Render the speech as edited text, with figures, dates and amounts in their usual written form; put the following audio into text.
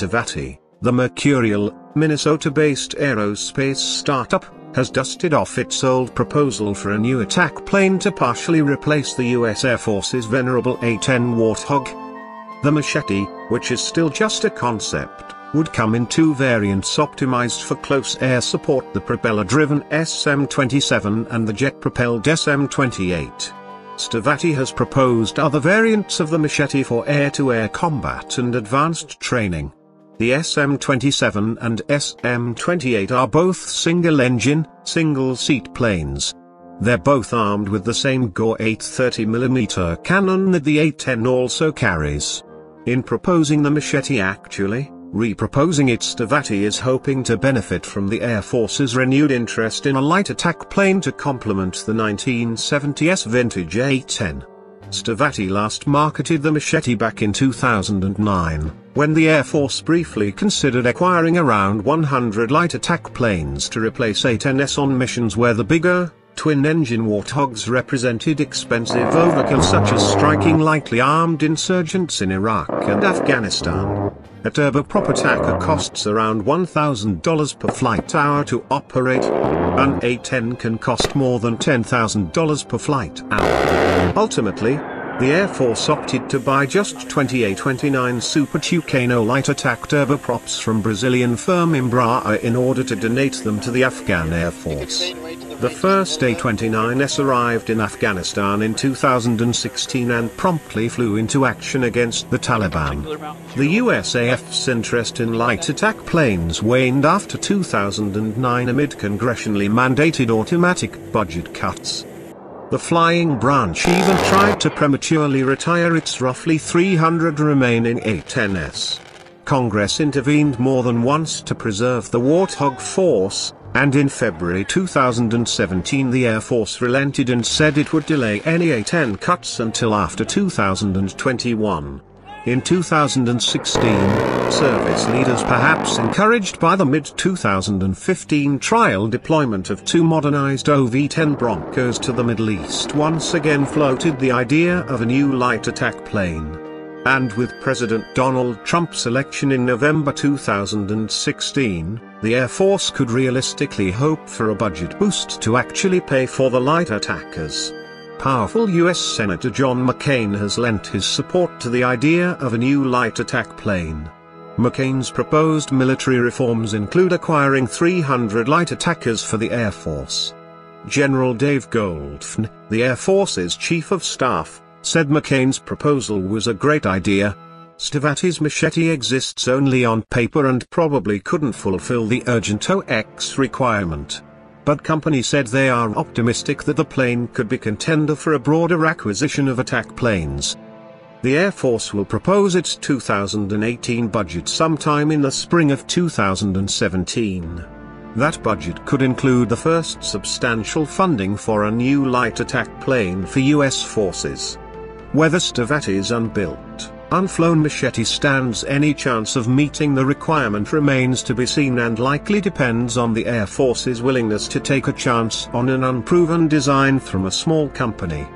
Stavati, the mercurial, Minnesota-based aerospace startup, has dusted off its old proposal for a new attack plane to partially replace the U.S. Air Force's venerable A-10 Warthog. The Machete, which is still just a concept, would come in two variants optimized for close air support: the propeller-driven SM-27 and the jet-propelled SM-28. Stavati has proposed other variants of the Machete for air-to-air combat and advanced training. The SM-27 and SM-28 are both single-engine, single-seat planes. They're both armed with the same Gore 830mm cannon that the A-10 also carries. In proposing the Machete, actually reproposing it, Stavati is hoping to benefit from the Air Force's renewed interest in a light attack plane to complement the 1970s vintage A-10. Stavati last marketed the Machete back in 2009, when the Air Force briefly considered acquiring around 100 light attack planes to replace A-10s on missions where the bigger, twin-engine Warthogs represented expensive overkill, such as striking lightly armed insurgents in Iraq and Afghanistan. A turboprop attacker costs around $1,000 per flight hour to operate. An A-10 can cost more than $10,000 per flight hour. Ultimately, the Air Force opted to buy just 20 A-29 Super Tucano light attack turboprops from Brazilian firm Empresa in order to donate them to the Afghan Air Force. The first A-29s arrived in Afghanistan in 2016 and promptly flew into action against the Taliban. The USAF's interest in light attack planes waned after 2009 amid congressionally mandated automatic budget cuts. The flying branch even tried to prematurely retire its roughly 300 remaining A-10s. Congress intervened more than once to preserve the Warthog force, and in February 2017 the Air Force relented and said it would delay any A-10 cuts until after 2021. In 2016, service leaders, perhaps encouraged by the mid-2015 trial deployment of two modernized OV-10 Broncos to the Middle East, once again floated the idea of a new light attack plane. And with President Donald Trump's election in November 2016, the Air Force could realistically hope for a budget boost to actually pay for the light attackers. Powerful U.S. Senator John McCain has lent his support to the idea of a new light attack plane. McCain's proposed military reforms include acquiring 300 light attackers for the Air Force. General Dave Goldfein, the Air Force's Chief of Staff, said McCain's proposal was a great idea. Stavati's Machete exists only on paper and probably couldn't fulfill the urgent OX requirement. But company said they are optimistic that the plane could be contender for a broader acquisition of attack planes. The Air Force will propose its 2018 budget sometime in the spring of 2017. That budget could include the first substantial funding for a new light attack plane for U.S. forces. Whether Stavati's unbuilt, unflown Machete stands any chance of meeting the requirement remains to be seen and likely depends on the Air Force's willingness to take a chance on an unproven design from a small company.